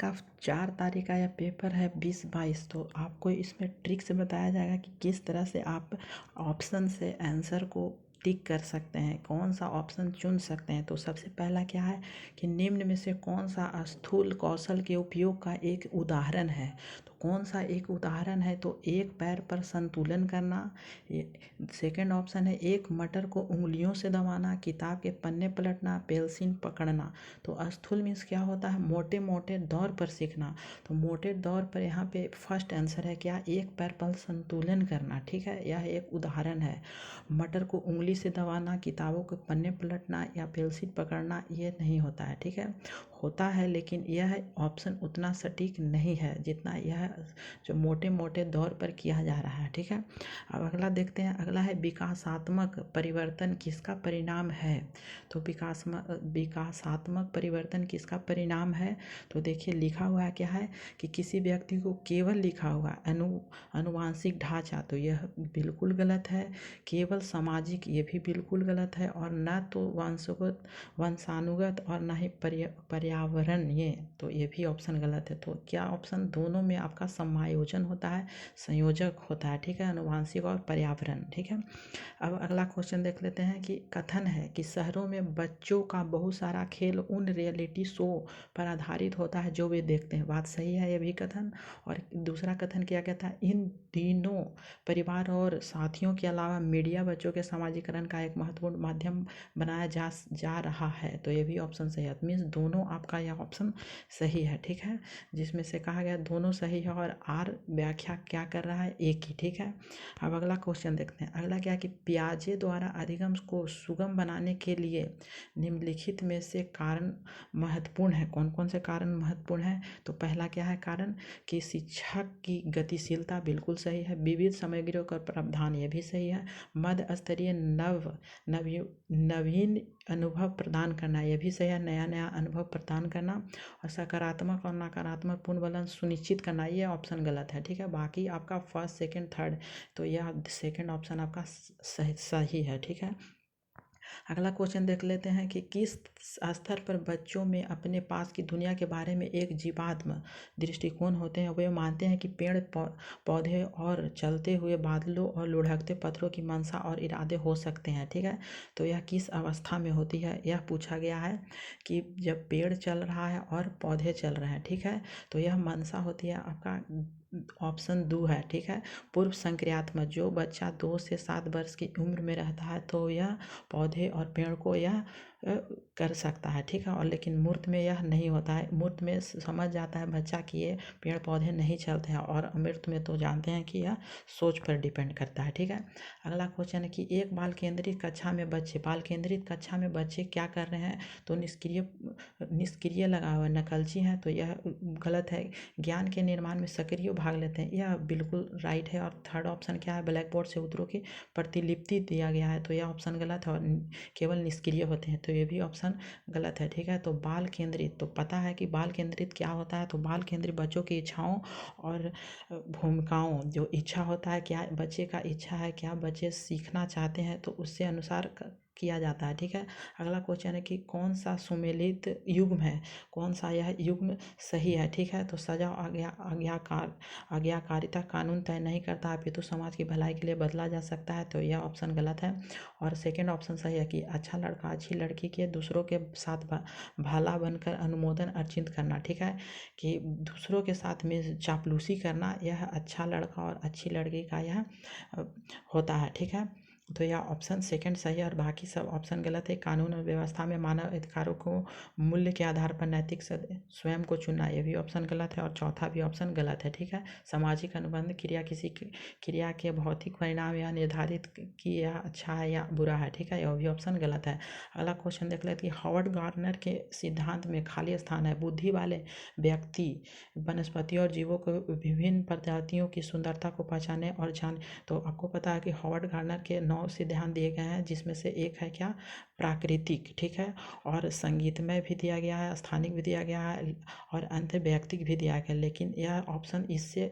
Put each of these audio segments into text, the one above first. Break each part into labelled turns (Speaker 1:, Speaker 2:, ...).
Speaker 1: का 4 तारीख का यह पेपर है 20-22। तो आपको इसमें ट्रिक से बताया जाएगा कि किस तरह से आप ऑप्शन से आंसर को टिक कर सकते हैं, कौन सा ऑप्शन चुन सकते हैं। तो सबसे पहला क्या है कि निम्न में से कौन सा स्थूल कौशल के उपयोग का एक उदाहरण है। तो कौन सा एक उदाहरण है, तो एक पैर पर संतुलन करना। सेकंड ऑप्शन है एक मटर को उंगलियों से दबाना, किताब के पन्ने पलटना, पेंसिल पकड़ना। तो स्थूल मीन्स क्या होता है, मोटे मोटे दौर पर सीखना। तो मोटे दौर पर यहाँ पे फर्स्ट आंसर है क्या, एक पैर पर संतुलन करना। ठीक है, यह एक उदाहरण है। मटर को उंगली से दबाना, किताबों के पन्ने पलटना या पेंसिल पकड़ना ये नहीं होता है। ठीक है, होता है लेकिन यह ऑप्शन उतना सटीक नहीं है जितना यह जो मोटे मोटे दौर पर किया जा रहा है। ठीक है, अब अगला देखते हैं। अगला है विकासात्मक परिवर्तन किसका परिणाम है। तो विकासात्मक परिवर्तन किसका परिणाम है। तो देखिए लिखा हुआ है क्या है कि किसी व्यक्ति को केवल लिखा हुआ अनुवांशिक ढांचा, तो यह बिल्कुल गलत है। केवल सामाजिक, ये भी बिल्कुल गलत है। और न तो वंशानुगत और न ही पर्यावरण, ये भी ऑप्शन गलत है। तो क्या ऑप्शन दोनों में आपका समायोजन होता है, संयोजक होता है। ठीक है, अनुवांशिक और पर्यावरण। ठीक है, अब अगला क्वेश्चन देख लेते हैं कि कथन है कि शहरों में बच्चों का बहुत सारा खेल उन रियलिटी शो पर आधारित होता है जो वे देखते हैं। बात सही है ये भी कथन। और दूसरा कथन क्या कहता है, इन दिनों परिवार और साथियों के अलावा मीडिया बच्चों के समाजीकरण का एक महत्वपूर्ण माध्यम बनाया जा रहा है। तो ये भी ऑप्शन सही है। मीन्स दोनों आपका यह ऑप्शन सही है। ठीक है, जिसमें से कहा गया दोनों सही है और आर व्याख्या क्या कर रहा है, एक ही। ठीक है, अब अगला क्वेश्चन देखते हैं। अगला क्या है कि पियाजे द्वारा अधिगम को सुगम बनाने के लिए निम्नलिखित में से कारण महत्वपूर्ण है। कौन कौन से कारण महत्वपूर्ण है। तो पहला क्या है कारण कि शिक्षक की गतिशीलता, बिल्कुल सही है। विविध सामग्रियों का प्रावधान, ये भी सही है। मध्य स्तरीय नवीन अनुभव प्रदान करना, ये भी सही है। नया नया अनुभव प्रदान करना। और सकारात्मक और नकारात्मक पुनर्बलन सुनिश्चित करना, ये ऑप्शन गलत है। ठीक है, बाकी आपका फर्स्ट सेकंड थर्ड, तो यह सेकंड ऑप्शन आपका सही है। ठीक है, अगला क्वेश्चन देख लेते हैं कि किस स्तर पर बच्चों में अपने पास की दुनिया के बारे में एक जीवात्म दृष्टिकोण होते हैं। वे मानते हैं कि पेड़ पौधे और चलते हुए बादलों और लुढ़कते पत्थरों की मंशा और इरादे हो सकते हैं। ठीक है, तो यह किस अवस्था में होती है, यह पूछा गया है कि जब पेड़ चल रहा है और पौधे चल रहे हैं। ठीक है, तो यह मंशा होती है आपका ऑप्शन 2 है। ठीक है, पूर्व संक्रियात्मक, जो बच्चा 2 से 7 वर्ष की उम्र में रहता है तो यह पौधे और पेड़ को यह कर सकता है। ठीक है, और लेकिन मूर्त में यह नहीं होता है। मूर्त में समझ जाता है बच्चा कि ये पेड़ पौधे नहीं चलते हैं, और अमृत में तो जानते हैं कि यह सोच पर डिपेंड करता है। ठीक है, अगला क्वेश्चन है कि एक बाल केंद्रित कक्षा में बच्चे क्या कर रहे हैं। तो निष्क्रिय लगा हुआ, नकलची है, तो यह गलत है। ज्ञान के निर्माण में सक्रिय भाग लेते हैं, यह बिल्कुल राइट है। और थर्ड ऑप्शन क्या है, ब्लैक बोर्ड से उत्तरों की प्रतिलिपि दिया गया है, तो यह ऑप्शन गलत है। और केवल निष्क्रिय होते हैं, तो ये भी ऑप्शन गलत है। ठीक है, तो बाल केंद्रित, तो पता है कि बाल केंद्रित क्या होता है। तो बाल केंद्रित बच्चों की इच्छाओं और भूमिकाओं, जो इच्छा होता है, क्या बच्चे का इच्छा है, क्या बच्चे सीखना चाहते हैं, तो उससे अनुसार किया जाता है। ठीक है, अगला क्वेश्चन है कि कौन सा सुमेलित युग्म है, कौन सा यह युग्म सही है। ठीक है, तो सजा आज्ञाकारिता कानून तय नहीं करता अपितु समाज की भलाई के लिए बदला जा सकता है, तो यह ऑप्शन गलत है। और सेकंड ऑप्शन सही है कि अच्छा लड़का अच्छी लड़की के दूसरों के साथ भला बनकर अनुमोदन अर्जित करना। ठीक है, कि दूसरों के साथ में चापलूसी करना, यह अच्छा लड़का और अच्छी लड़की का यह होता है। ठीक है, तो यह ऑप्शन सेकंड सही है और बाकी सब ऑप्शन गलत है। कानून और व्यवस्था में मानव अधिकारों को मूल्य के आधार पर नैतिक स्वयं को चुनना, ये भी ऑप्शन गलत है। और चौथा भी ऑप्शन गलत है। ठीक है, सामाजिक अनुबंध क्रिया किसी क्रिया के भौतिक परिणाम या निर्धारित कि यह अच्छा है या बुरा है। ठीक है, यह भी ऑप्शन गलत है। अगला क्वेश्चन देख लेते हैं। हार्वर्ड गार्डनर के सिद्धांत में खाली स्थान है। बुद्धि वाले व्यक्ति वनस्पति और जीवों को विभिन्न प्रजातियों की सुंदरता को पहचाने और जाने। तो आपको पता है कि हार्वर्ड गार्डनर के 9 सिद्धांत दिए गए हैं, जिसमें से एक है क्या, प्राकृतिक। ठीक है, और संगीतमय भी दिया गया है, स्थानिक भी दिया गया है, और अंत व्यक्तिक भी दिया गया। लेकिन यह ऑप्शन इससे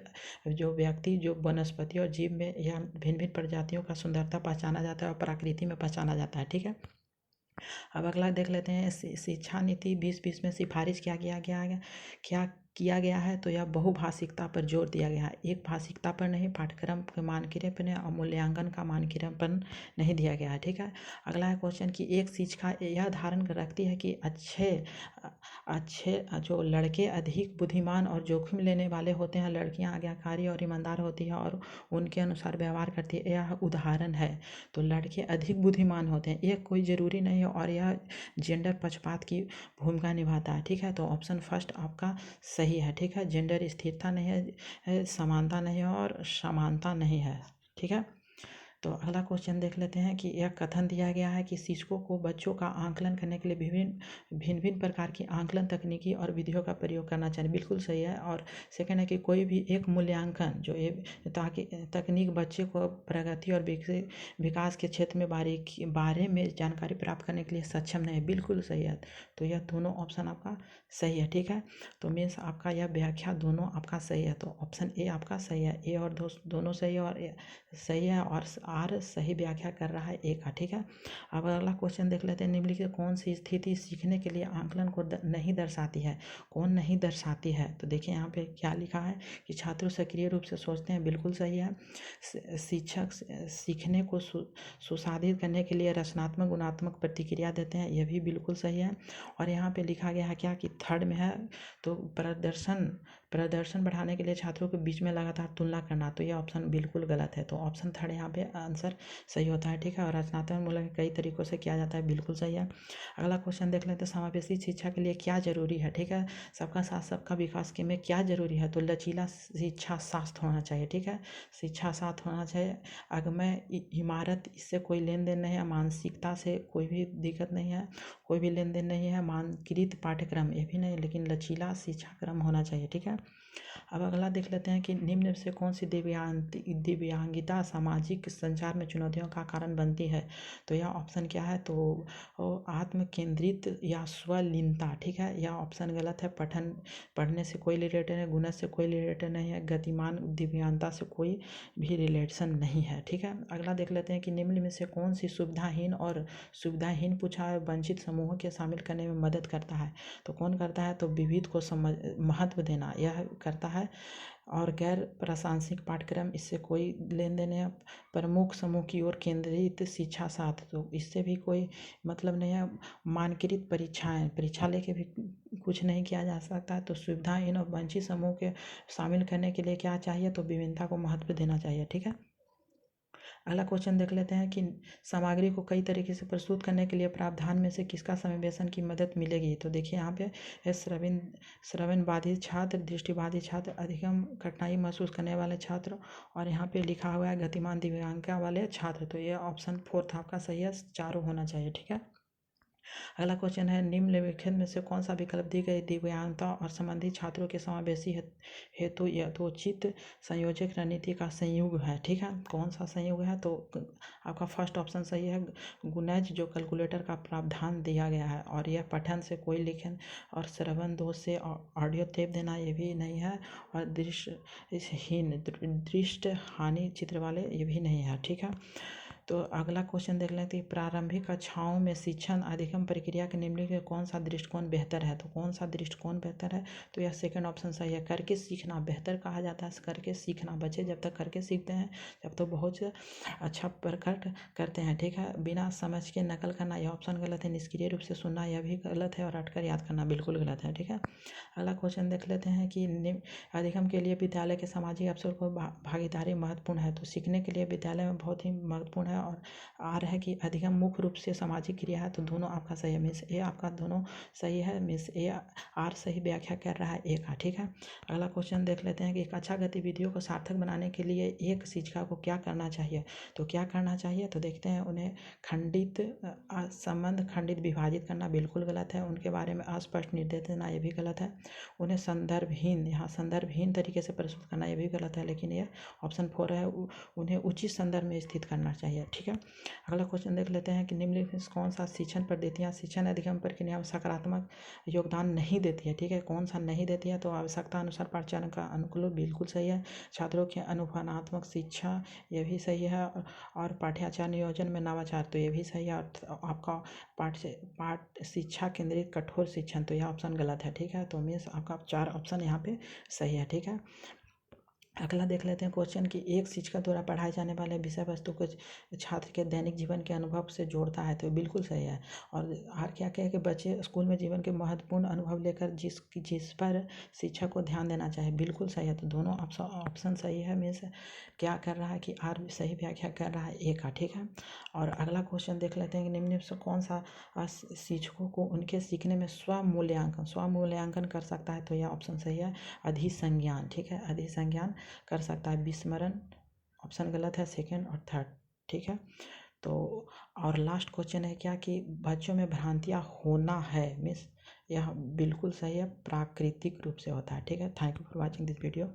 Speaker 1: जो व्यक्ति, जो वनस्पति और जीव में यह भिन्न भिन्न प्रजातियों का सुंदरता पहचाना जाता है और प्रकृति में पहचाना जाता है। ठीक है, अब अगला देख लेते हैं। शिक्षा नीति 2020 में सिफारिश क्या किया गया है, क्या किया गया है तो यह बहुभाषिकता पर जोर दिया गया है, एक भाषिकता पर नहीं, पाठ्यक्रम के मानकीकरण और मूल्यांकन का मानकीकरण पर नहीं दिया गया है। ठीक है, अगला है क्वेश्चन कि एक शिक्षिका यह धारण रखती है कि अच्छे अच्छे जो लड़के अधिक बुद्धिमान और जोखिम लेने वाले होते हैं, लड़कियां आज्ञाकारी और ईमानदार होती है और उनके अनुसार व्यवहार करती है, यह उदाहरण है। तो लड़के अधिक बुद्धिमान होते हैं, ये कोई ज़रूरी नहीं है और यह जेंडर पक्षपात की भूमिका निभाता है। ठीक है, तो ऑप्शन फर्स्ट आपका सही है। ठीक है, जेंडर स्थिरता नहीं है, समानता नहीं है और समानता नहीं है। ठीक है, तो अगला क्वेश्चन देख लेते हैं कि यह कथन दिया गया है कि शिक्षकों को बच्चों का आंकलन करने के लिए भिन्न भिन्न प्रकार की आंकलन तकनीकी और विधियों का प्रयोग करना चाहिए। बिल्कुल सही है। और सेकंड है कि कोई भी एक मूल्यांकन जो ये ताकि तकनीक बच्चे को प्रगति और विकास के क्षेत्र में बारे में जानकारी प्राप्त करने के लिए सक्षम नहीं है। बिल्कुल सही है। तो यह दोनों ऑप्शन आपका सही है। ठीक है, तो मीन्स आपका यह व्याख्या दोनों आपका सही है। तो ऑप्शन ए आपका सही है, ए और दोनों सही है और सही है और आर सही व्याख्या कर रहा है ए का। ठीक है, अब अगला क्वेश्चन देख लेते हैं। निम्नलिखित कौन सी स्थिति सीखने के लिए आंकलन को नहीं दर्शाती है? कौन नहीं दर्शाती है? तो देखिए यहाँ पे क्या लिखा है कि छात्र सक्रिय रूप से सोचते हैं। बिल्कुल सही है। शिक्षक सीखने को सुसाधित करने के लिए रचनात्मक गुणात्मक प्रतिक्रिया देते हैं, यह भी बिल्कुल सही है। और यहाँ पे लिखा गया है क्या कि थर्ड में है तो प्रदर्शन बढ़ाने के लिए छात्रों के बीच में लगातार तुलना करना, तो यह ऑप्शन बिल्कुल गलत है। तो ऑप्शन थर्ड यहाँ पे आंसर सही होता है। ठीक है, और रचनात्मक मूल्यांकन कई तरीकों से किया जाता है। बिल्कुल सही है। अगला क्वेश्चन देख लेते हैं। समावेशी शिक्षा के लिए क्या जरूरी है? ठीक है, सबका साथ सबका विकास के में क्या जरूरी है? तो लचीला शिक्षा शास्त्र होना चाहिए। ठीक है, शिक्षा साथ होना चाहिए। अगमय इमारत, इससे कोई लेन देन नहीं है। मानसिकता से कोई भी दिक्कत नहीं है, कोई भी लेन देन नहीं है। मानकीकृत पाठ्यक्रम, ये भी नहीं, लेकिन लचीला शिक्षा क्रम होना चाहिए। ठीक है, अब अगला देख लेते हैं कि निम्न में से कौन सी दिव्यांगिता सामाजिक संचार में चुनौतियों का कारण बनती है? तो यह ऑप्शन क्या है? तो आत्म केंद्रित या स्वलीनता। ठीक है, यह ऑप्शन गलत है। पढ़ने से कोई रिलेटेड है, गुण से कोई रिलेटेड नहीं है, गतिमान दिव्यांगता से कोई भी रिलेशन नहीं है। ठीक है, अगला देख लेते हैं कि निम्न में से कौन सी सुविधाहीन पूछा है वंचित समूहों के शामिल करने में मदद करता है? तो कौन करता है? तो विविध को महत्व देना यह करता है। और गैर प्रशासनिक पाठ्यक्रम, इससे कोई लेन देन है। प्रमुख समूह की ओर केंद्रित शिक्षा साथ, तो इससे भी कोई मतलब नहीं है। मानकीकृत परीक्षा लेके भी कुछ नहीं किया जा सकता है। तो सुविधाहीन और वंचित समूह के शामिल करने के लिए क्या चाहिए? तो विभिन्नता को महत्व देना चाहिए। ठीक है, अगला क्वेश्चन देख लेते हैं कि सामग्री को कई तरीके से प्रस्तुत करने के लिए प्रावधान में से किसका समावेशन की मदद मिलेगी? तो देखिए यहाँ पे श्रवण बाधित छात्र, दृष्टिबाधित छात्र, अधिगम कठिनाई महसूस करने वाले छात्र, और यहाँ पे लिखा हुआ है गतिमान दिव्यांगता वाले छात्र। तो ये ऑप्शन फोर्थ आपका सही है, चारों होना चाहिए। ठीक है, अगला क्वेश्चन है निम्नलिखित में से कौन सा विकल्प दी गई दिव्यांगता और संबंधित छात्रों के समावेशी हेतु यथोचित संयोजक रणनीति का संयोग है? ठीक है, कौन सा संयोग है? तो आपका फर्स्ट ऑप्शन सही है, गुणज जो कैलकुलेटर का प्रावधान दिया गया है। और यह पठन से कोई लिखन और श्रवण दोष से ऑडियो टेप देना, ये भी नहीं है। और दृष्टि हानि चित्र वाले, ये भी नहीं है। ठीक है, तो अगला क्वेश्चन देख लेते हैं। प्रारंभिक कक्षाओं में शिक्षण अधिगम प्रक्रिया के निम्नलिखित कौन सा दृष्टिकोण बेहतर है? तो कौन सा दृष्टिकोण बेहतर है? तो यह सेकंड ऑप्शन सही है। करके सीखना बेहतर कहा जाता है। करके सीखना, बच्चे जब तक करके सीखते हैं जब तो बहुत अच्छा प्रकट करते हैं। ठीक है, बिना समझ के नकल करना, यह ऑप्शन गलत है। निष्क्रिय रूप से सुनना, यह भी गलत है। और रटकर याद करना बिल्कुल गलत है। ठीक है, अगला क्वेश्चन देख लेते हैं कि अधिगम के लिए विद्यालय के सामाजिक अवसर को भागीदारी महत्वपूर्ण है? तो सीखने के लिए विद्यालय में बहुत ही महत्वपूर्ण है। और आर है कि अधिगम मुख्य रूप से सामाजिक क्रिया है। तो दोनों आपका सही है। मिस ए आपका दोनों सही है। मिस ए आर सही व्याख्या कर रहा है ए का। ठीक है, अगला क्वेश्चन देख लेते हैं कि कक्षा गतिविधियों को सार्थक बनाने के लिए एक शिक्षिका को क्या करना चाहिए? तो क्या करना चाहिए? तो देखते हैं। उन्हें खंडित संबंध खंडित विभाजित करना बिल्कुल गलत है। उनके बारे में अस्पष्ट निर्देश देना, ये भी गलत है। उन्हें संदर्भहीन तरीके से प्रस्तुत करना, ये भी गलत है। लेकिन ये ऑप्शन फोर है, उन्हें उचित संदर्भ में स्थित करना चाहिए। ठीक है। अगला क्वेश्चन देख लेते हैं कि निम्नलिखित में से कौन सा शिक्षण पद्धतियाँ शिक्षण अधिगम प्रक्रिया में सकारात्मक योगदान नहीं देती है, ठीक है। कौन सा नहीं देती है, तो आवश्यकता अनुसार पाठ्यक्रम का अनुकूलन बिल्कुल सही है। छात्रों की अनुभवात्मक शिक्षा, ये भी सही है। और पाठ्याचार नियोजन में नवाचार, तो ये भी सही है। और आपका पाठ शिक्षा केंद्रित कठोर शिक्षण, तो यह ऑप्शन गलत है, ठीक है। तो मीन्स आपका 4 ऑप्शन यहाँ पे सही है, ठीक है। अगला देख लेते हैं क्वेश्चन कि एक शिक्षक द्वारा पढ़ाए जाने वाले विषय वस्तु को छात्र के दैनिक जीवन के अनुभव से जोड़ता है, तो बिल्कुल सही है। और आर क्या है कि बच्चे स्कूल में जीवन के महत्वपूर्ण अनुभव लेकर जिस पर शिक्षक को ध्यान देना चाहिए, बिल्कुल सही है। तो दोनों ऑप्शन सही है। मीन्स क्या कर रहा है कि आर सही व्याख्या कर रहा है ए का, ठीक है। और अगला क्वेश्चन देख लेते हैं कि निम्न में से कौन सा शिक्षकों को उनके सीखने में स्वमूल्यांकन कर सकता है, तो यह ऑप्शन सही है, अधिसंज्ञान, ठीक है। अधिसंज्ञान कर सकता है। विस्मरण ऑप्शन गलत है, सेकंड और थर्ड, ठीक है। तो और लास्ट क्वेश्चन है क्या कि बच्चों में भ्रांतियाँ होना है, मीन्स यह बिल्कुल सही है, प्राकृतिक रूप से होता है, ठीक है। Thank you for watching this video.